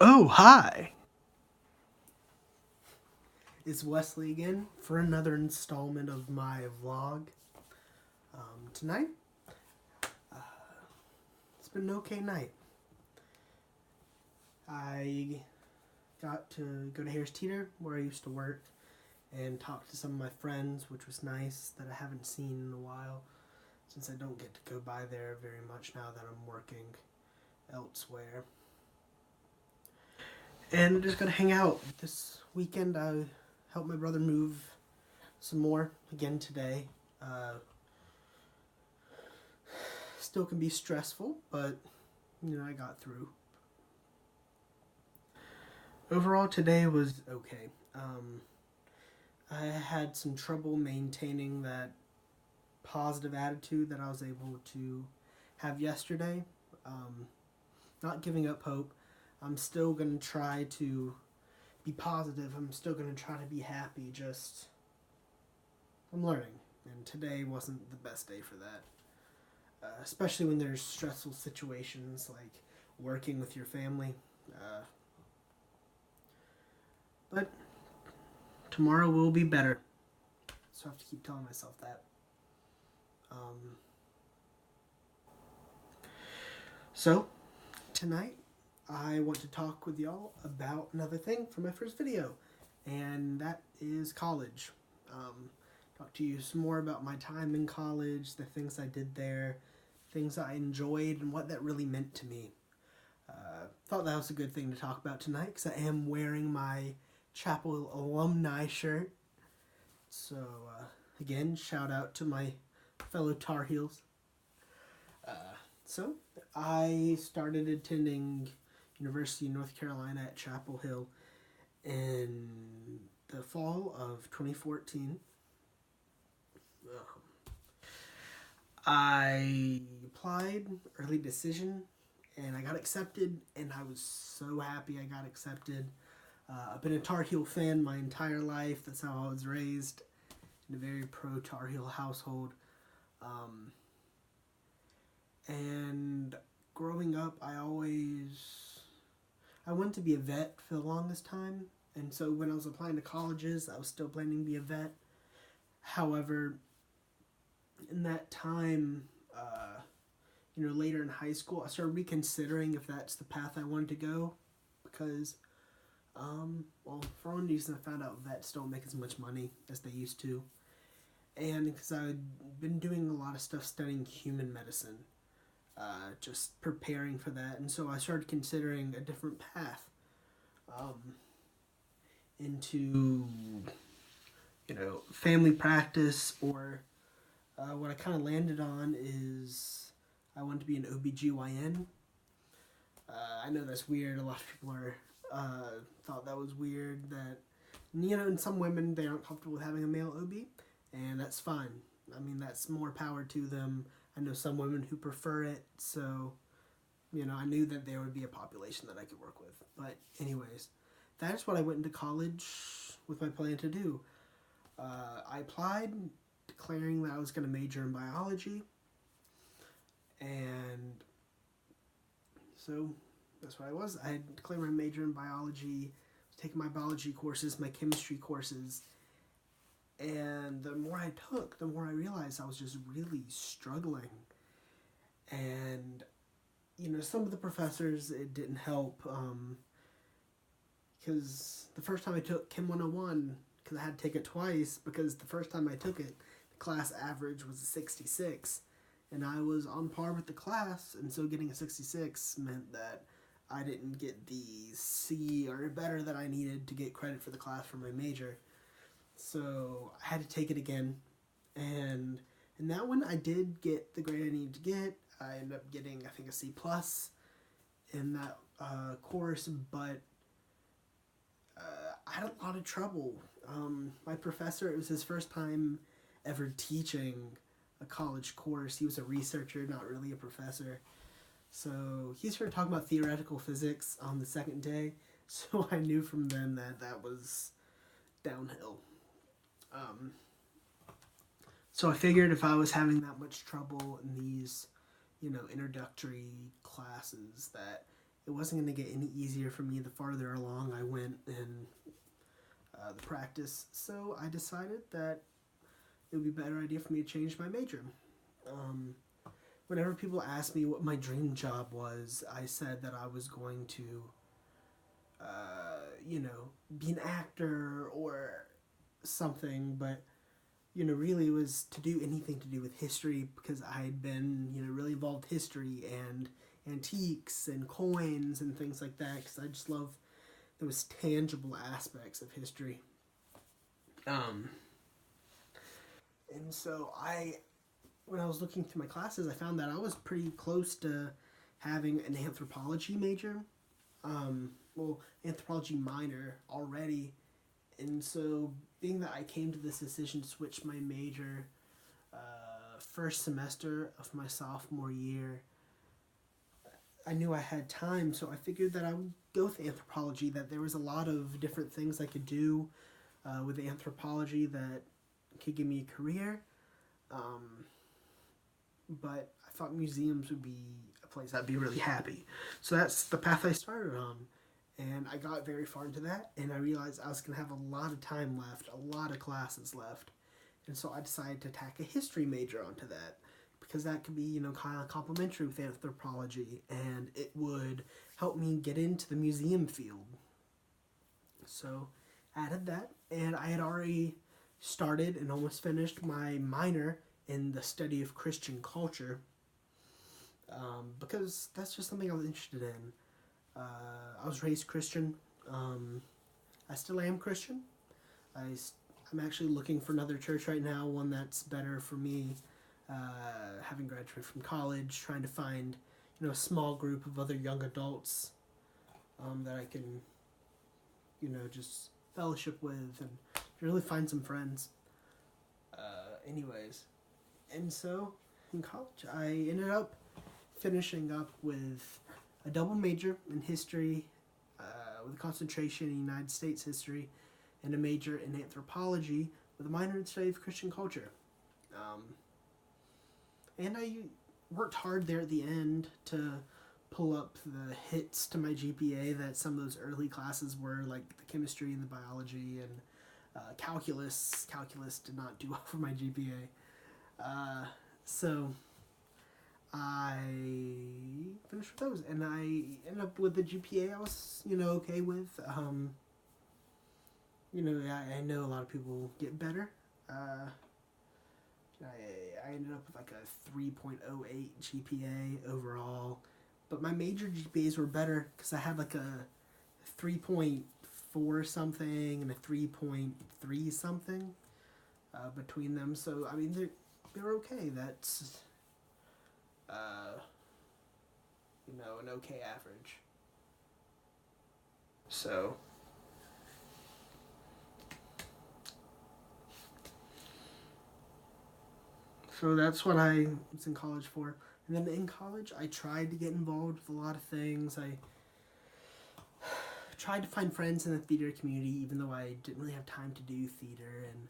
Oh, hi! It's Wesley again for another installment of my vlog. Tonight, it's been an okay night. I got to go to Harris Teeter, where I used to work, and talk to some of my friends, which was nice, that I haven't seen in a while, since I don't get to go by there very much now that I'm working elsewhere. And I just got to hang out. This weekend, I helped my brother move some more again today. Still can be stressful, but I got through. Overall, today was okay. I had some trouble maintaining that positive attitude that I was able to have yesterday. Not giving up hope. I'm still going to try to be positive. I'm still going to try to be happy. I'm learning. And today wasn't the best day for that. Especially when there's stressful situations like working with your family. But tomorrow will be better. So I have to keep telling myself that. So, tonight, I want to talk with y'all about another thing for my first video, and that is college. Talk to you some more about my time in college, the things I did there, things I enjoyed, and what that really meant to me. Thought that was a good thing to talk about tonight because I am wearing my Chapel alumni shirt. So, again, shout out to my fellow Tar Heels. So, I started attending University of North Carolina at Chapel Hill in the fall of 2014. I applied, early decision, and I got accepted, and I was so happy I got accepted. I've been a Tar Heel fan my entire life. That's how I was raised, in a very pro Tar Heel household. And growing up, I wanted to be a vet for the longest time. And so when I was applying to colleges, I was still planning to be a vet. However, in that time, later in high school, I started reconsidering if that's the path I wanted to go. Because, for one reason, I found out vets don't make as much money as they used to. And because I'd been doing a lot of stuff studying human medicine. Just preparing for that, and so I started considering a different path into family practice, or what I kind of landed on is I wanted to be an OBGYN. I know that's weird. A lot of people thought that was weird, that in some women they aren't comfortable with having a male OB, and that's fine. I mean, that's more power to them. I know some women who prefer it, so, I knew that there would be a population that I could work with. But anyways, that's what I went into college with my plan to do. I applied, declaring that I was going to major in biology, and so that's what I was. I had declared my major in biology, taking my biology courses, my chemistry courses, and the more I took, the more I realized I was just really struggling. And, some of the professors, it didn't help. Because the first time I took Chem 101, because I had to take it twice, because the first time I took it, the class average was a 66. And I was on par with the class, and so getting a 66 meant that I didn't get the C or better that I needed to get credit for the class for my major. So I had to take it again, and in that one I did get the grade I needed to get. I ended up getting, I think, a C plus in that course, but I had a lot of trouble. My professor, it was his first time ever teaching a college course. He was a researcher, not really a professor. So he started talking about theoretical physics on the second day, so I knew from then that was downhill. So I figured if I was having that much trouble in these, introductory classes, that it wasn't going to get any easier for me the farther along I went in the practice. So I decided that it would be a better idea for me to change my major. Um, Whenever people ask me what my dream job was, I said that I was going to, be an actor or something, but really it was to do anything to do with history because I had been, really involved in history and antiques and coins and things like that because I just love those tangible aspects of history. Um, and so when I was looking through my classes, I found that I was pretty close to having an anthropology major, anthropology minor already. And so, being that I came to this decision to switch my major first semester of my sophomore year, I knew I had time, so I figured that I would go with anthropology, that there was a lot of different things I could do with anthropology that could give me a career. But I thought museums would be a place I'd be really happy. So that's the path I started on. And I got very far into that, and I realized I was going to have a lot of time left, a lot of classes left. And so I decided to tack a history major onto that, because that could be, kind of complementary with anthropology, and it would help me get into the museum field. So I added that, and I had already started and almost finished my minor in the study of Christian culture, because that's just something I was interested in. I was raised Christian. I still am Christian. I'm actually looking for another church right now, one that's better for me. Having graduated from college, trying to find a small group of other young adults that I can just fellowship with and really find some friends. Anyways, and so in college I ended up finishing up with a double major in history with a concentration in United States history and a major in anthropology with a minor in study of Christian culture. And I worked hard there at the end to pull up the hits to my GPA that some of those early classes were, like the chemistry and the biology and calculus. Calculus did not do well for my GPA. So I finished with those, and I ended up with the GPA I was, okay with. I know a lot of people get better. I ended up with like a 3.08 GPA overall, but my major GPAs were better because I had like a 3.4 something and a 3.3 something between them. So I mean they're okay. That's an okay average. So that's what I was in college for. And then in college, I tried to get involved with a lot of things. I tried to find friends in the theater community, even though I didn't really have time to do theater. And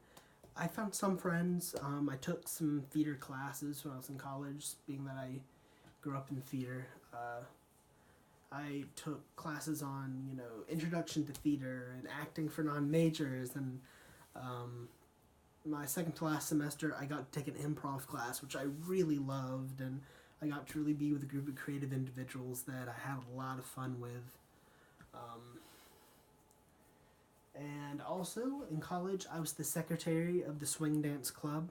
I found some friends. I took some theater classes when I was in college, being that I grew up in theater. I took classes on, introduction to theater and acting for non-majors, and my second to last semester, I got to take an improv class, which I really loved, and I got to really be with a group of creative individuals that I had a lot of fun with. And also, in college, I was the secretary of the swing dance club,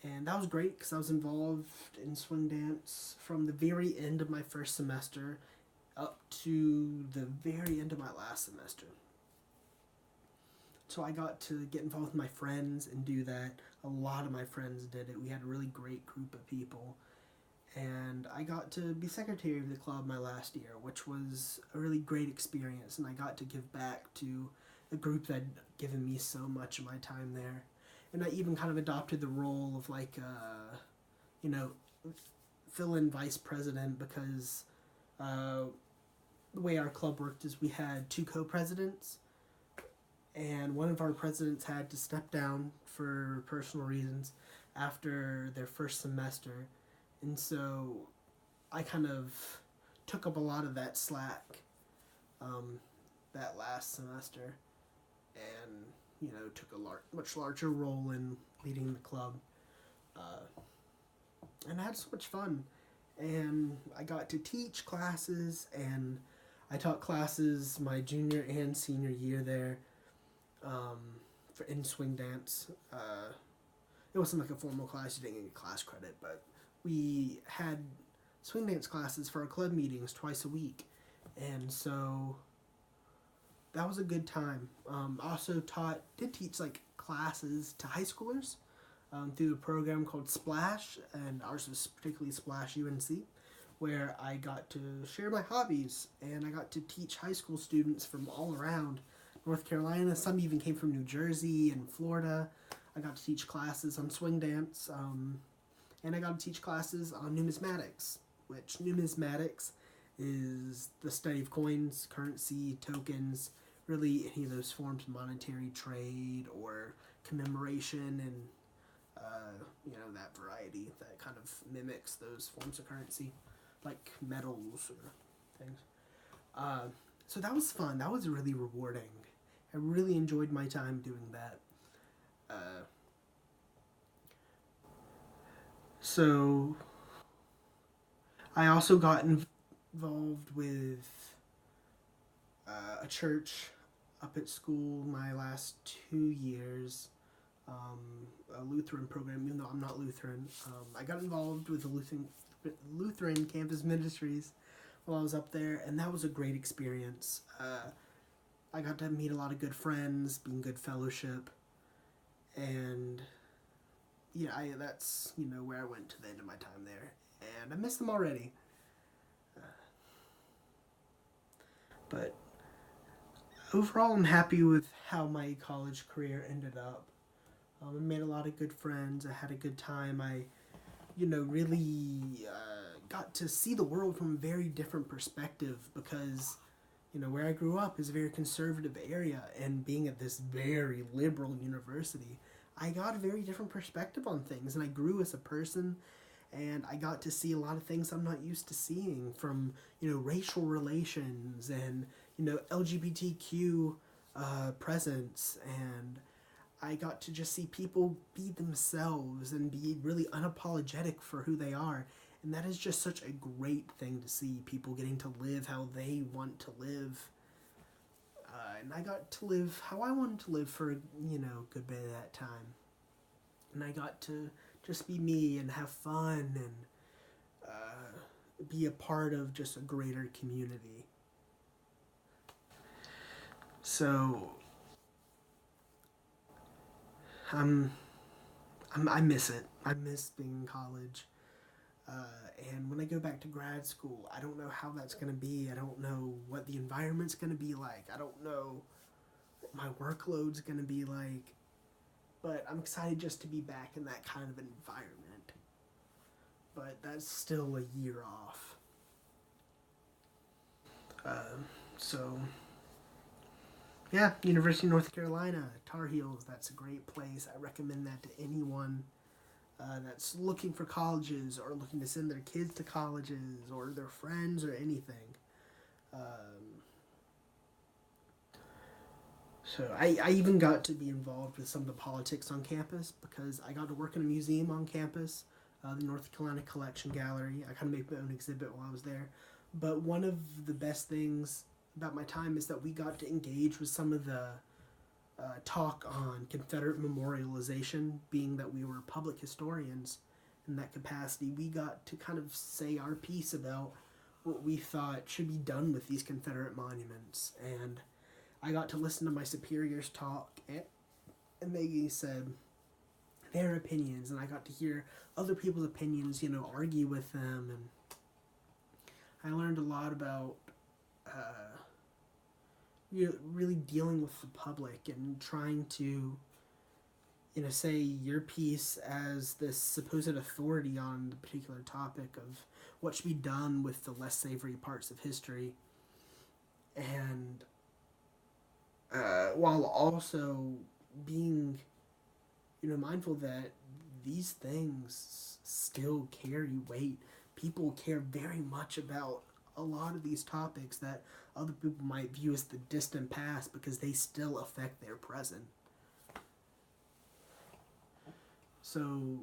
and that was great because I was involved in swing dance from the very end of my first semester up to the very end of my last semester. So I got to get involved with my friends and do that. A lot of my friends did it. We had a really great group of people. And I got to be secretary of the club my last year, which was a really great experience. And I got to give back to a group that had given me so much of my time there. And I even kind of adopted the role of fill-in vice president because the way our club worked is we had two co-presidents, and one of our presidents had to step down for personal reasons after their first semester, and so I kind of took up a lot of that slack um, that last semester, and took a much larger role in leading the club, uh, and I had so much fun. And I got to teach classes, and I taught classes my junior and senior year there, um, in swing dance. It wasn't like a formal class; you didn't get class credit, but we had swing dance classes for our club meetings twice a week, and so that was a good time. Also did teach like classes to high schoolers through a program called Splash, and ours was particularly Splash UNC, where I got to share my hobbies, and I got to teach high school students from all around North Carolina. Some even came from New Jersey and Florida. I got to teach classes on swing dance, and I got to teach classes on numismatics, which numismatics is the study of coins, currency, tokens, really any of those forms of monetary trade or commemoration, and that variety that kind of mimics those forms of currency, like medals or things. So that was fun. That was really rewarding. I really enjoyed my time doing that. So I also got involved with a church up at school my last 2 years, a Lutheran program, even though I'm not Lutheran. I got involved with the Lutheran Campus Ministries while I was up there, and that was a great experience. I got to meet a lot of good friends, be in good fellowship, and that's where I went to the end of my time there, and I miss them already. But overall, I'm happy with how my college career ended up. I made a lot of good friends. I had a good time. I, really got to see the world from a very different perspective because, where I grew up is a very conservative area, and being at this very liberal university, I got a very different perspective on things, and I grew as a person, and I got to see a lot of things I'm not used to seeing, from racial relations and LGBTQ presence, and I got to just see people be themselves and be really unapologetic for who they are, and that is just such a great thing to see, people getting to live how they want to live. And I got to live how I wanted to live for a good bit of that time, and I got to just be me and have fun and be a part of just a greater community. So I miss it. I miss being in college. And when I go back to grad school, I don't know how that's going to be. I don't know what the environment's going to be like. I don't know what my workload's going to be like. But I'm excited just to be back in that kind of environment. But that's still a year off. So, yeah, University of North Carolina, Tar Heels, that's a great place. I recommend that to anyone that's looking for colleges or looking to send their kids to colleges or their friends or anything. So I even got to be involved with some of the politics on campus because I got to work in a museum on campus, the North Carolina Collection Gallery. I kind of made my own exhibit while I was there. But one of the best things about my time is that we got to engage with some of the talk on Confederate memorialization, being that we were public historians in that capacity. We got to kind of say our piece about what we thought should be done with these Confederate monuments. And I got to listen to my superiors talk, and they said their opinions, and I got to hear other people's opinions, argue with them, and I learned a lot about really dealing with the public and trying to, say your piece as this supposed authority on the particular topic of what should be done with the less savory parts of history. And while also being, mindful that these things still carry weight. People care very much about a lot of these topics that other people might view as the distant past because they still affect their present. So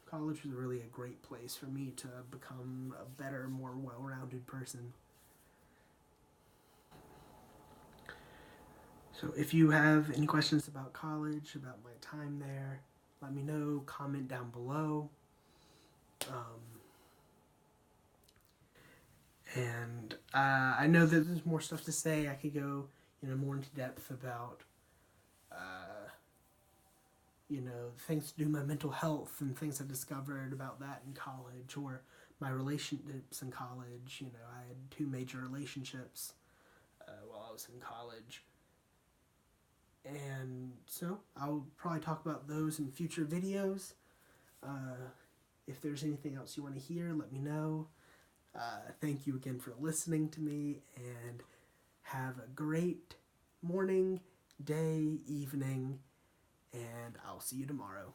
college was really a great place for me to become a better, more well-rounded person. So if you have any questions about college, about my time there, let me know, comment down below. And I know that there's more stuff to say. I could go, more into depth about, things to do with my mental health and things I discovered about that in college, or my relationships in college. I had 2 major relationships while I was in college. And so I'll probably talk about those in future videos. If there's anything else you want to hear, let me know. Thank you again for listening to me, and have a great morning, day, evening, and I'll see you tomorrow.